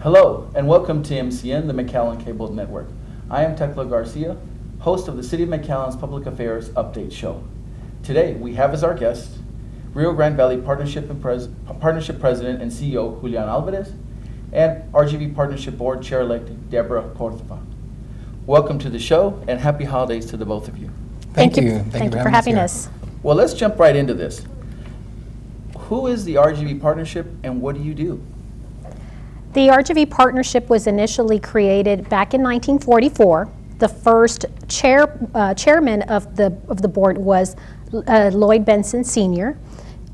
Hello, and welcome to MCN, the McAllen Cable Network. I am Teclo Garcia, host of the City of McAllen's Public Affairs Update Show. Today, we have as our guest, Rio Grande Valley Partnership President and CEO, Julian Alvarez, and RGV Partnership Board Chair-elect, Deborah Cordova. Welcome to the show, and happy holidays to the both of you. Thank you. Thank you for having us. Well, let's jump right into this. Who is the RGV Partnership, and what do you do? The RGV Partnership was initially created back in 1944. The first chairman of the board was Lloyd Benson Sr.,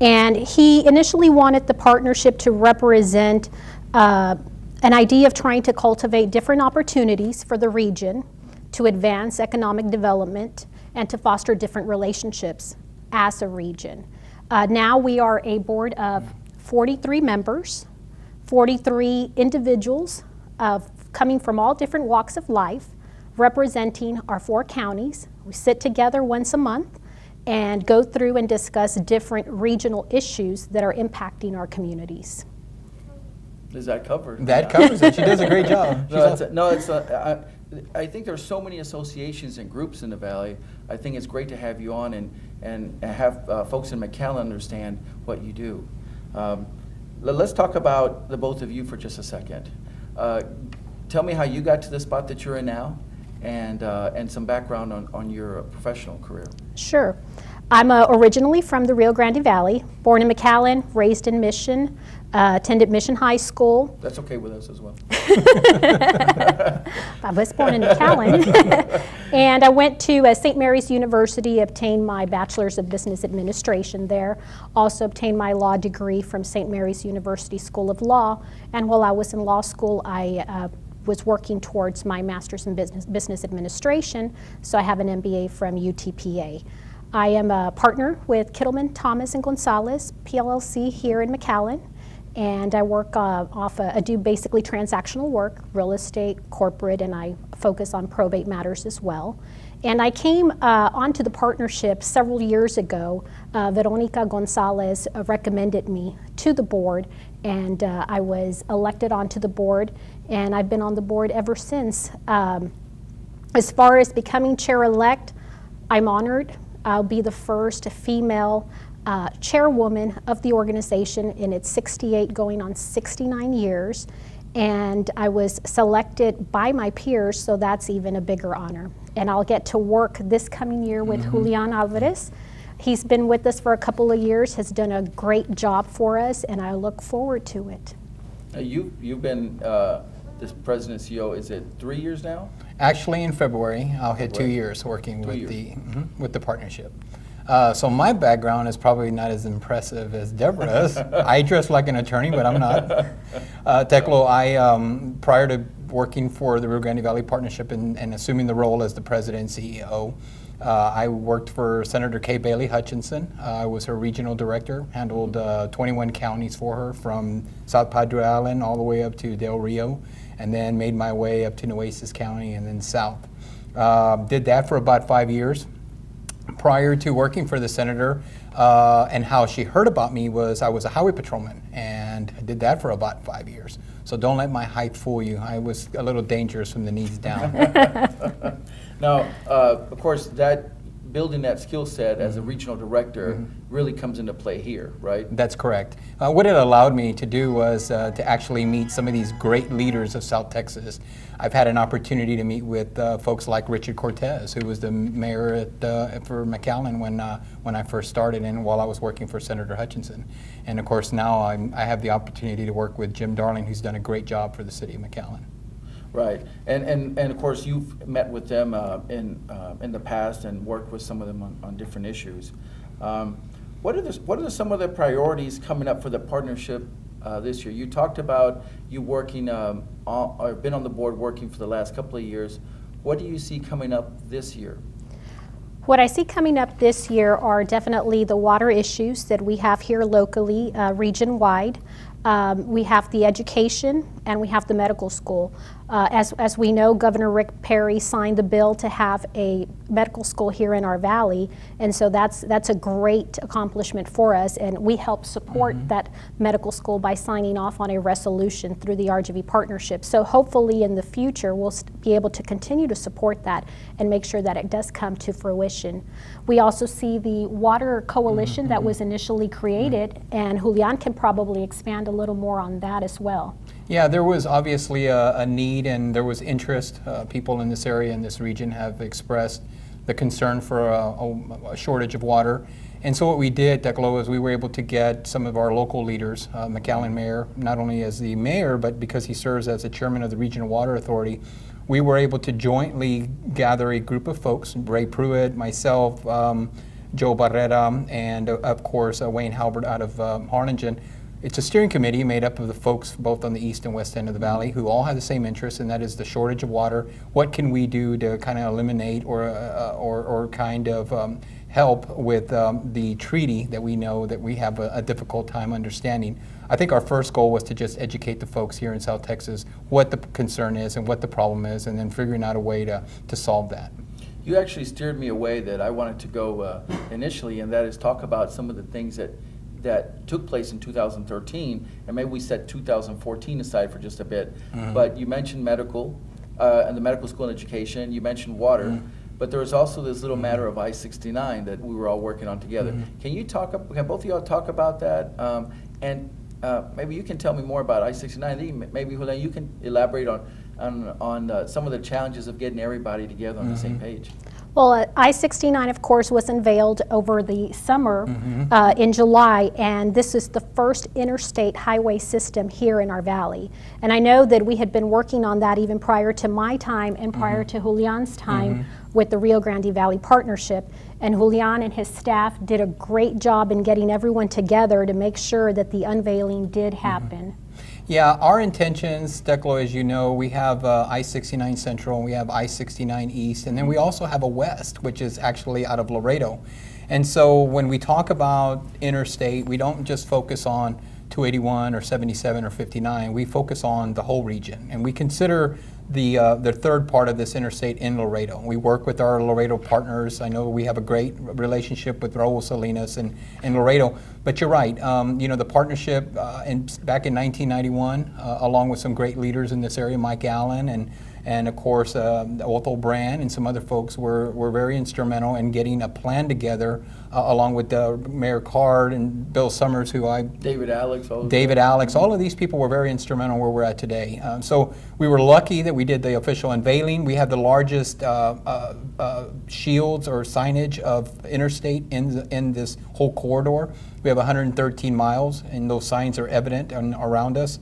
and he initially wanted the partnership to represent an idea of trying to cultivate different opportunities for the region to advance economic development and to foster different relationships as a region. Now we are a board of 43 members, 43 individuals coming from all different walks of life, representing our 4 counties. We sit together once a month and go through and discuss different regional issues that are impacting our communities. Does that cover? That covers it. She does a great job. I think there's so many associations and groups in the Valley. I think it's great to have you on and have folks in McAllen understand what you do. Let's talk about the both of you for just a second. Tell me how you got to the spot that you're in now, and some background on your professional career. Sure. I'm originally from the Rio Grande Valley, born in McAllen, raised in Mission, attended Mission High School. That's okay with us as well. I was born in McAllen. And I went to St. Mary's University, obtained my Bachelor's of Business Administration there, also obtained my law degree from St. Mary's University School of Law, and while I was in law school, I was working towards my Master's in Business Administration, so I have an MBA from UTPA. I am a partner with Kittleman, Thomas, and Gonzalez, PLLC here in McAllen, and I work I do basically transactional work, real estate, corporate, and I focus on probate matters as well. And I came onto the partnership several years ago. Veronica Gonzalez recommended me to the board, and I was elected onto the board, and I've been on the board ever since. As far as becoming chair-elect, I'm honored. I'll be the first female chairwoman of the organization in its 68 going on 69 years, and I was selected by my peers, so that's even a bigger honor. And I'll get to work this coming year with Julian Alvarez. He's been with us for a couple of years, has done a great job for us, and I look forward to it. You've been this president CEO, is it 3 years now? Actually, in February, I'll hit 2 years working with the partnership. So my background is probably not as impressive as Deborah's. I dress like an attorney, but I'm not. Teclo, prior to working for the Rio Grande Valley Partnership and assuming the role as the president and CEO, I worked for Senator Kay Bailey Hutchinson. I was her regional director, handled 21 counties for her from South Padre Island all the way up to Del Rio, and then made my way up to Nueces County and then south. Did that for about 5 years. Prior to working for the senator, and how she heard about me was I was a highway patrolman, and I did that for about 5 years. So don't let my height fool you. I was a little dangerous from the knees down. Now, of course, building that skill set as a regional director really comes into play here, right? That's correct. What it allowed me to do was to actually meet some of these great leaders of South Texas. I've had an opportunity to meet with folks like Richard Cortez, who was the mayor for McAllen when I first started and while I was working for Senator Hutchinson. And of course now I have the opportunity to work with Jim Darling, who's done a great job for the city of McAllen. Right, and of course you've met with them in the past and worked with some of them on different issues. What are some of the priorities coming up for the partnership this year? You talked about you working or been on the board working for the last couple of years. What do you see coming up this year? What I see coming up this year are definitely the water issues that we have here locally, region-wide. We have the education, and we have the medical school. As we know, Governor Rick Perry signed the bill to have a medical school here in our valley, and so that's a great accomplishment for us, and we help support that medical school by signing off on a resolution through the RGV partnership. So hopefully in the future we'll be able to continue to support that and make sure that it does come to fruition. We also see the Water Coalition that was initially created, and Julian can probably expand a little more on that as well. Yeah, there was obviously a need and there was interest. People in this area, in this region, have expressed the concern for a shortage of water. And so what we did, Teclo, is we were able to get some of our local leaders, McAllen Mayor, not only as the mayor, but because he serves as the chairman of the Regional Water Authority, we were able to jointly gather a group of folks, Ray Pruitt, myself, Joe Barrera, and of course Wayne Halbert out of Harlingen. It's a steering committee made up of the folks both on the east and west end of the valley who all have the same interest, and that is the shortage of water. What can we do to kind of eliminate or kind of help with the treaty that we know that we have a difficult time understanding? I think our first goal was to just educate the folks here in South Texas what the concern is and what the problem is, and then figuring out a way to solve that. You actually steered me away that I wanted to go initially, and that is talk about some of the things that took place in 2013, and maybe we set 2014 aside for just a bit. But you mentioned medical and the medical school and education. You mentioned water, but there was also this little matter of I-69 that we were all working on together. Can both of y'all talk about that? And maybe you can tell me more about I-69. Maybe Julian, you can elaborate on some of the challenges of getting everybody together on the same page. Well, I-69, of course, was unveiled over the summer in July, and this is the first interstate highway system here in our valley. And I know that we had been working on that even prior to my time and prior to Julian's time with the Rio Grande Valley Partnership. And Julian and his staff did a great job in getting everyone together to make sure that the unveiling did happen. Yeah, our intentions, Teclo, as you know, we have I-69 Central, we have I-69 East, and then we also have a West, which is actually out of Laredo. And so when we talk about interstate, we don't just focus on 281 or 77 or 59, we focus on the whole region. And we consider the third part of this interstate in Laredo. We work with our Laredo partners. I know we have a great relationship with Raul Salinas and Laredo. But you're right, the partnership back in 1991, along with some great leaders in this area, McAllen and of course Otho Brand and some other folks were very instrumental in getting a plan together, along with Mayor Card and Bill Summers, David Alex, all of these people were very instrumental where we're at today. So we were lucky that we did the official unveiling. We have the largest shields or signage of interstate in this whole corridor. We have 113 miles, and those signs are evident around us.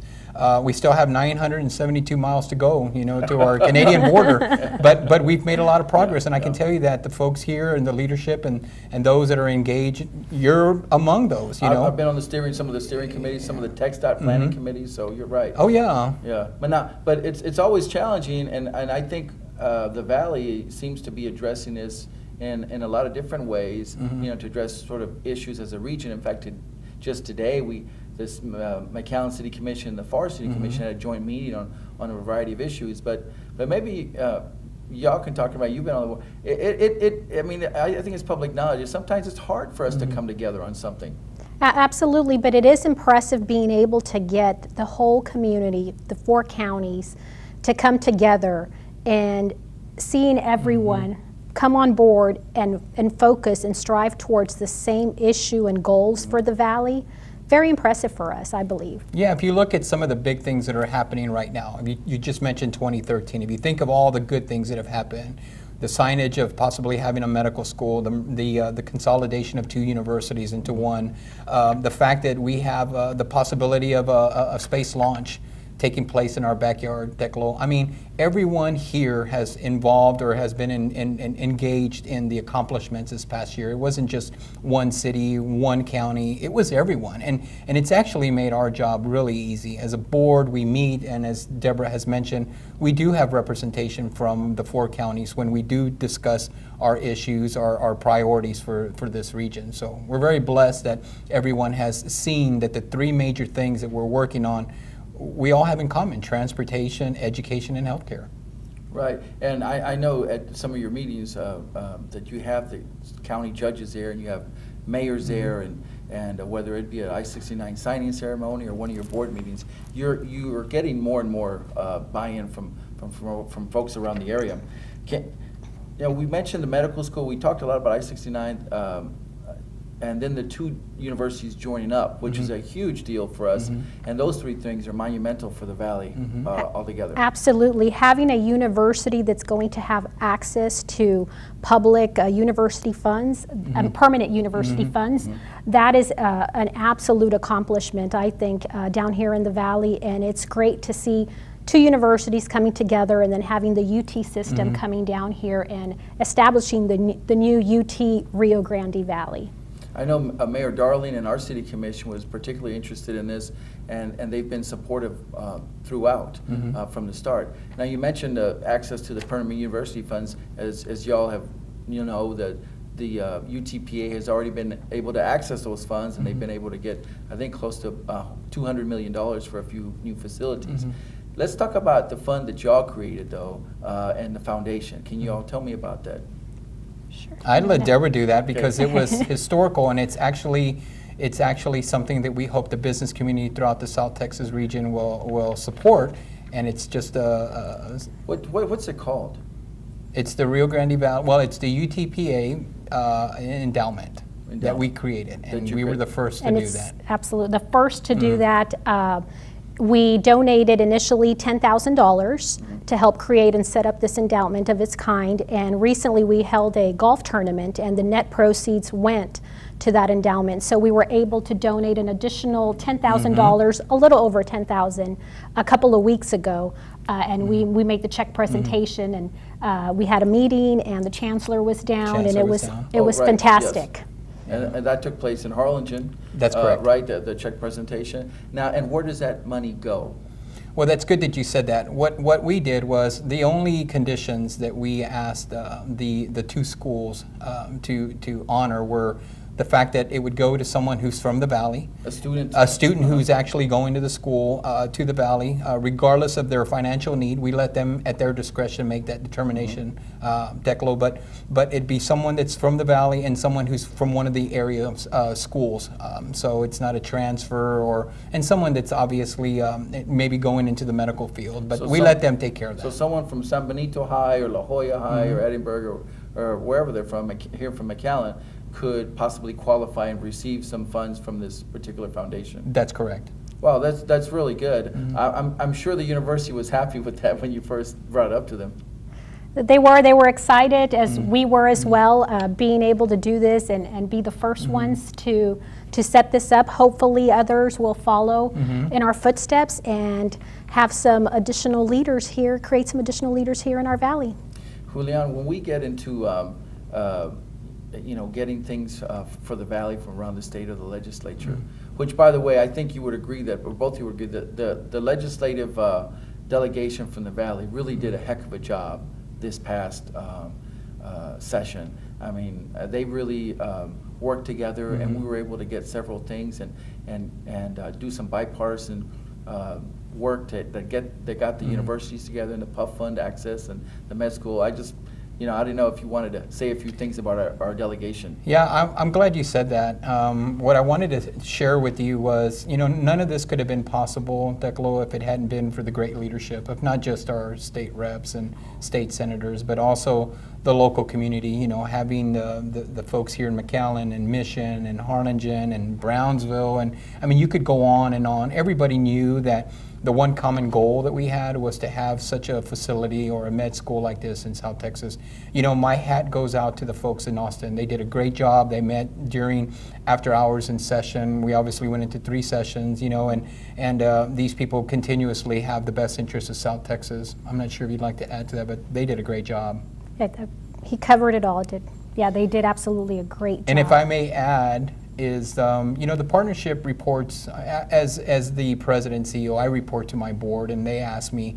We still have 972 miles to go, to our Canadian border, but we've made a lot of progress, and I can tell you that the folks here and the leadership and those that are engaged, you're among those. I've been on some of the steering committees, some of the TxDOT planning committees, so you're right. Oh yeah. Yeah, but it's always challenging, and I think the Valley seems to be addressing this in a lot of different ways, to address sort of issues as a region. In fact, just today this McAllen City Commission, the Forest City Commission had a joint meeting on a variety of issues, but maybe y'all can talk about, you've been on the, I think it's public knowledge. Sometimes it's hard for us to come together on something. Absolutely, but it is impressive being able to get the whole community, the 4 counties, to come together and seeing everyone come on board and focus and strive towards the same issue and goals for the Valley. Very impressive for us, I believe. Yeah, if you look at some of the big things that are happening right now, you just mentioned 2013. If you think of all the good things that have happened, the signage of possibly having a medical school, the consolidation of 2 universities into one, the fact that we have the possibility of a space launch taking place in our backyard, Teclo. I mean, everyone here has involved or has been engaged in the accomplishments this past year. It wasn't just one city, one county, it was everyone. And it's actually made our job really easy. As a board, we meet, and as Deborah has mentioned, we do have representation from the 4 counties when we do discuss our issues, our priorities for this region. So we're very blessed that everyone has seen that the 3 major things that we're working on, we all have in common: transportation, education, and healthcare. Right, and I know at some of your meetings that you have the county judges there, and you have mayors there, and whether it be an I-69 signing ceremony or one of your board meetings, you are getting more and more buy-in from folks around the area. We mentioned the medical school. We talked a lot about I-69, and then the 2 universities joining up, which is a huge deal for us. And those 3 things are monumental for the Valley altogether. Absolutely. Having a university that's going to have access to public university funds, permanent university funds, that is an absolute accomplishment, I think, down here in the Valley. And it's great to see 2 universities coming together, and then having the UT system coming down here and establishing the new UT Rio Grande Valley. I know Mayor Darling and our city commission was particularly interested in this, and they've been supportive throughout from the start. Now, you mentioned access to the permanent university funds. As y'all have, the UTPA has already been able to access those funds, and they've been able to get, I think, close to $200 million for a few new facilities. Let's talk about the fund that y'all created, though, and the foundation. Can you all tell me about that? Sure. I'd let Deborah do that because it was historical, and it's actually something that we hope the business community throughout the South Texas region will support. And it's just what's it called? It's the Rio Grande Valley. Well, it's the UTPA endowment that we created, and we were the first to do that. Absolutely, the first to do that. We donated initially $10,000 to help create and set up this endowment of its kind, and recently we held a golf tournament, and the net proceeds went to that endowment. So we were able to donate an additional $10,000, a little over $10,000, a couple of weeks ago, and we made the check presentation, and we had a meeting, and the chancellor was down, and it was fantastic. Yes. And that took place in Harlingen. That's correct. Right, the check presentation. Now, and where does that money go? Well, that's good that you said that. What we did was the only conditions that we asked the 2 schools to honor were the fact that it would go to someone who's from the Valley. A student? A student who's actually going to the school, to the Valley, regardless of their financial need. We let them, at their discretion, make that determination, Teclo, but it'd be someone that's from the Valley and someone who's from one of the area schools. So it's not a transfer, and someone that's obviously maybe going into the medical field, but we let them take care of that. So someone from San Benito High or La Jolla High or Edinburgh or wherever they're from, here from McAllen, could possibly qualify and receive some funds from this particular foundation. That's correct. Wow, that's really good. I'm sure the university was happy with that when you first brought it up to them. They were excited, as we were as well, being able to do this and be the first ones to set this up. Hopefully others will follow in our footsteps and have some additional leaders here, create some additional leaders here in our valley. Julian, when we get into getting things for the Valley from around the state or the legislature, which, by the way, I think you would agree that, or both of you would agree that the legislative delegation from the Valley really did a heck of a job this past session. I mean, they really worked together, and we were able to get several things and do some bipartisan work that got the universities together and the PUF fund access and the med school. I didn't know if you wanted to say a few things about our delegation. Yeah, I'm glad you said that. What I wanted to share with you was, none of this could have been possible, Teclo, if it hadn't been for the great leadership of not just our state reps and state senators, but also the local community, having the folks here in McAllen and Mission and Harlingen and Brownsville. And I mean, you could go on and on. Everybody knew that the one common goal that we had was to have such a facility or a med school like this in South Texas. You know, my hat goes out to the folks in Austin. They did a great job. They met during after hours in session. We obviously went into 3 sessions, you know, and these people continuously have the best interests of South Texas. I'm not sure if you'd like to add to that, but they did a great job. He covered it all. Yeah, they did absolutely a great job. And if I may add, is you know, the partnership reports, as the president and CEO, I report to my board, and they ask me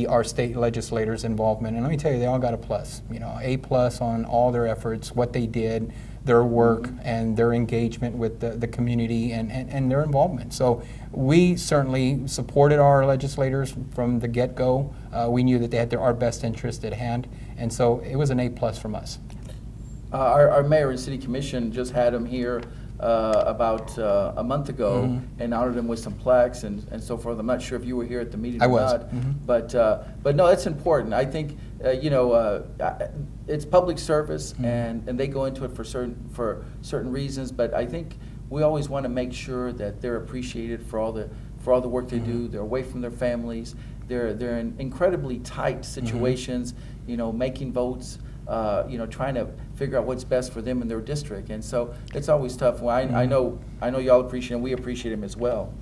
our state legislators' involvement, and let me tell you, they all got a plus. You know, A+ on all their efforts, what they did, their work, and their engagement with the community and their involvement. So we certainly supported our legislators from the get-go. We knew that they had our best interest at hand, and so it was an A+ from us. Our mayor and city commission just had him here about a month ago and honored him with some plaques and so forth. I'm not sure if you were here at the meeting or not, but no, it's important. I think you know, it's public service and they go into it for certain reasons. But I think we always want to make sure that they're appreciated for all the work they do. They're away from their families. They're in incredibly tight situations. You know, making votes. You know, trying to figure out what's best for them in their district, and so it's always tough. Well, I know y'all appreciate him. We appreciate him as well.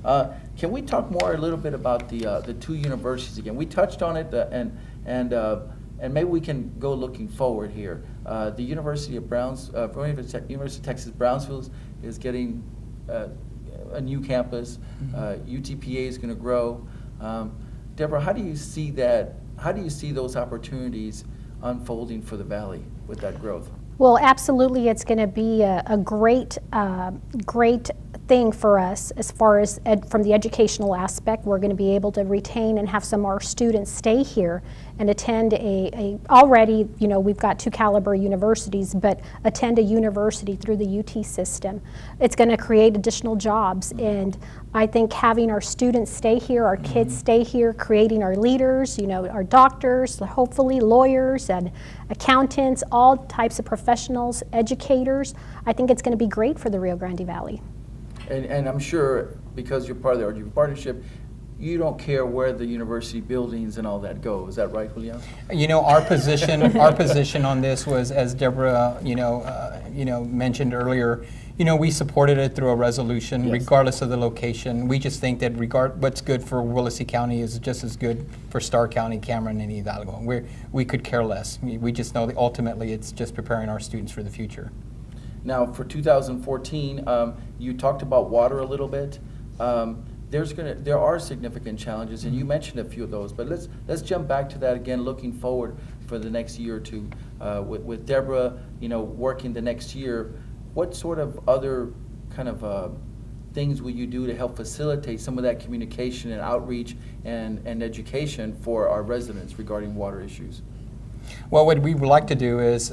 Can we talk more a little bit about the 2 universities again? We touched on it, and maybe we can go looking forward here. The University of University of Texas Brownsville is getting a new campus. UTPA is going to grow. Deborah, how do you see that? How do you see those opportunities unfolding for the Valley with that growth? Well, absolutely, it's going to be a great thing for us as far as from the educational aspect. We're going to be able to retain and have some of our students stay here and attend already, you know, we've got 2 caliber universities, but attend a university through the UT system. It's going to create additional jobs, and I think having our students stay here, our kids stay here, creating our leaders, you know, our doctors, hopefully lawyers and accountants, all types of professionals, educators. I think it's going to be great for the Rio Grande Valley. And I'm sure because you're part of the partnership, you don't care where the university buildings and all that go. Is that right, Julian? You know, our position on this was, as Deborah, you know, mentioned earlier. You know, we supported it through a resolution, regardless of the location. We just think that what's good for Willacy County is just as good for Starr County, Cameron, and Hidalgo. We could care less. We just know that ultimately it's just preparing our students for the future. Now, for 2014, you talked about water a little bit. There are significant challenges, and you mentioned a few of those. But let's jump back to that again, looking forward for the next year or two. With Deborah, you know, working the next year, what sort of other kind of things will you do to help facilitate some of that communication and outreach and education for our residents regarding water issues? Well, what we would like to do is,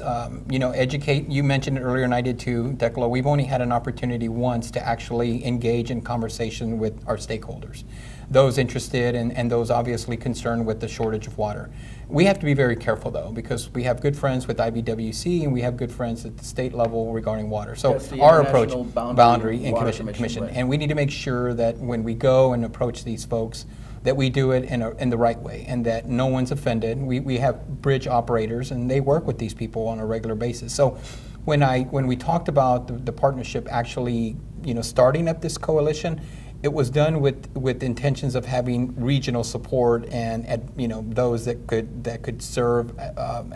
you know, educate. You mentioned it earlier, and I did too, Teclo. We've only had an opportunity once to actually engage in conversation with our stakeholders, those interested and those obviously concerned with the shortage of water. We have to be very careful, though, because we have good friends with IBWC and we have good friends at the state level regarding water. So our approach, boundary and commission. Right. And we need to make sure that when we go and approach these folks, that we do it in the right way and that no one's offended. We have bridge operators and they work with these people on a regular basis. So when we talked about the partnership actually, you know, starting up this coalition, it was done with intentions of having regional support and you know, those that could serve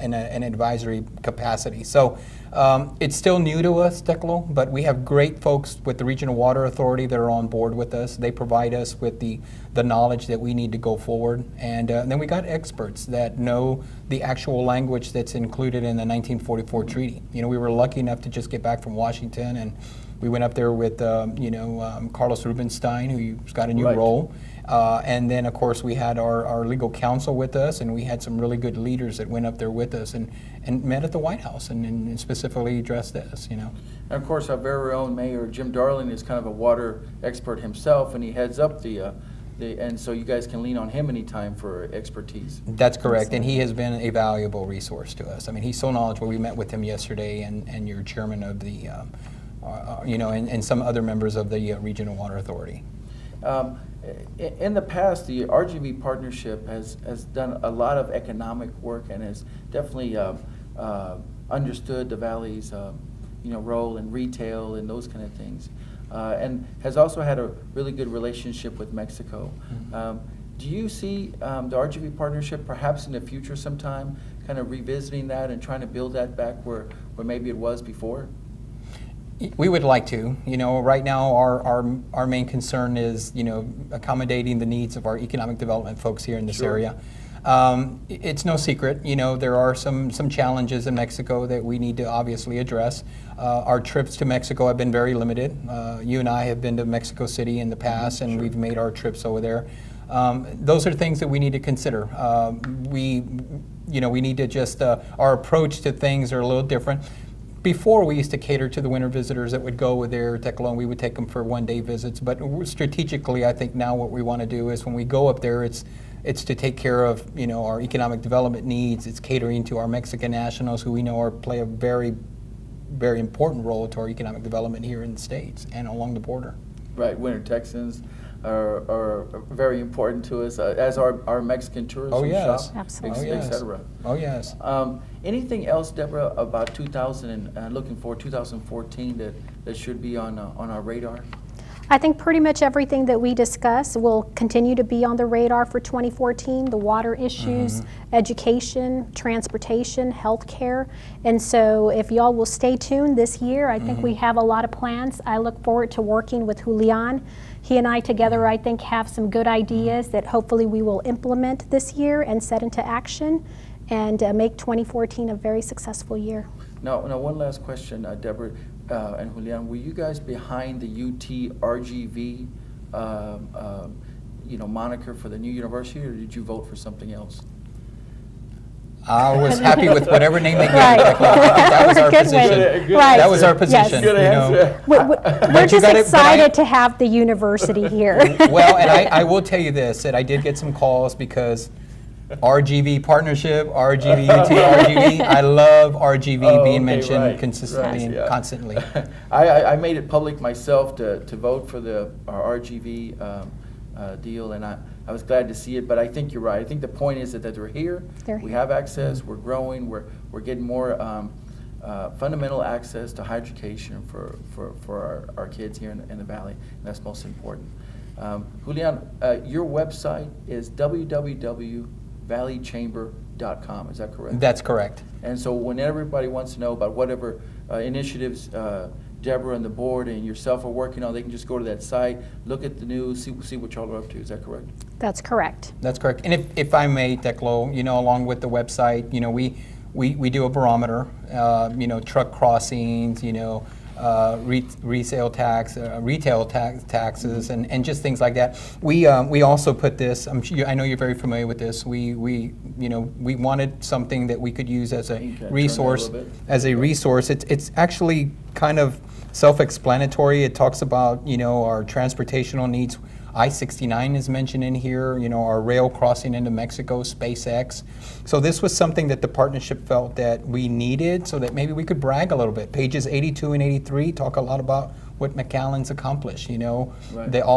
in an advisory capacity. So it's still new to us, Teclo, but we have great folks with the Regional Water Authority that are on board with us. They provide us with the knowledge that we need to go forward, and then we got experts that know the actual language that's included in the 1944 treaty. You know, we were lucky enough to just get back from Washington, and we went up there with, Carlos Rubenstein, who's got a new role. And then, of course, we had our legal counsel with us, and we had some really good leaders that went up there with us and met at the White House and specifically addressed this, you know. And, of course, our very own Mayor Jim Darling is kind of a water expert himself, and he heads up and so you guys can lean on him anytime for expertise. That's correct, and he has been a valuable resource to us. I mean, he's so knowledgeable. We met with him yesterday, and you're chairman of the and some other members of the Regional Water Authority. in the past, the RGV partnership has done a lot of economic work and has definitely understood the Valley's role in retail and those kind of things, and has also had a really good relationship with Mexico. Do you see the RGV partnership perhaps in the future sometime kind of revisiting that and trying to build that back where maybe it was before? We would like to. Right now our main concern is, accommodating the needs of our economic development folks here in this area. It's no secret, there are some challenges in Mexico that we need to obviously address. Our trips to Mexico have been very limited. You and I have been to Mexico City in the past, and we've made our trips over there. Those are things that we need to consider. We need to just, our approach to things are a little different. Before, we used to cater to the winter visitors that would go with their Teclo, and we would take them for one-day visits. But strategically, I think now what we want to do is when we go up there, it's to take care of our economic development needs. It's catering to our Mexican nationals who we know play a very, very important role to our economic development here in the States and along the border. Right, winter Texans are very important to us, as are Mexican tourists. Oh, yes. Shop, Absolutely. et cetera. Oh, yes. Anything else, Deborah, about 2000 and looking forward 2014 that should be on our radar? I think pretty much everything that we discuss will continue to be on the radar for 2014, the water issues, education, transportation, healthcare. And so if y'all will stay tuned this year, I think we have a lot of plans. I look forward to working with Julian. He and I together, I think, have some good ideas that hopefully we will implement this year and set into action and make 2014 a very successful year. Now, one last question, Deborah and Julian. Were you guys behind the UT RGV moniker for the new university, or did you vote for something else? I was happy with whatever name they gave. Right. That was our Good position. one. Right. That was our Yes. position. Good answer. We're just excited to have the university here. Well, and I will tell you this, that I did get some calls because RGV partnership, RGV, UT, RGV. I love RGV being mentioned consistently and constantly. I made it public myself to vote for our RGV deal, and I was glad to see it. But I think you're right. I think the point is that they're here. We have access. We're growing. We're getting more fundamental access to higher education for our kids here in the Valley, and that's most important. Julian, your website is www.valleychamber.com. Is that correct? That's correct. And so when everybody wants to know about whatever initiatives Deborah and the board and yourself are working on, they can just go to that site, look at the news, see what y'all are up to. Is that correct? That's correct. That's correct. And if I may, Teclo, along with the website, we do a barometer, truck crossings, resale tax, retail taxes, and just things like that. We also put this. I know you're very familiar with this. We wanted something that we could use as a resource. It's actually kind of self-explanatory. It talks about our transportational needs. I-69 is mentioned in here, our rail crossing into Mexico, SpaceX. So this was something that the partnership felt that we needed so that maybe we could brag a little bit. Pages 82 and 83 talk a lot about what McAllen's accomplished, all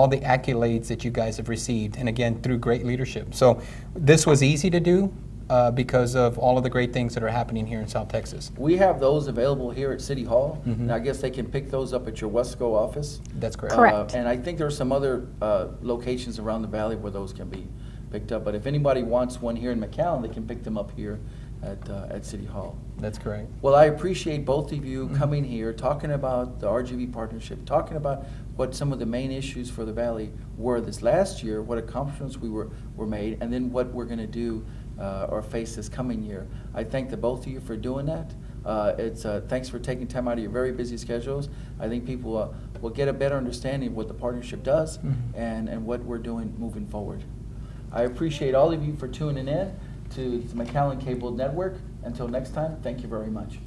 the accolades that you guys have received, and again, through great leadership. So this was easy to do because of all of the great things that are happening here in South Texas. We have those available here at City Hall, and I guess they can pick those up at your Wesco office. That's correct. Correct. And I think there are some other locations around the valley where those can be picked up. But if anybody wants one here in McAllen, they can pick them up here at City Hall. That's correct. Well, I appreciate both of you coming here, talking about the RGV partnership, talking about what some of the main issues for the valley were this last year, what accomplishments were made, and then what we're going to do or face this coming year. I thank the both of you for doing that. Thanks for taking time out of your very busy schedules. I think people will get a better understanding of what the partnership does and what we're doing moving forward. I appreciate all of you for tuning in to the McAllen Cable Network. Until next time, thank you very much.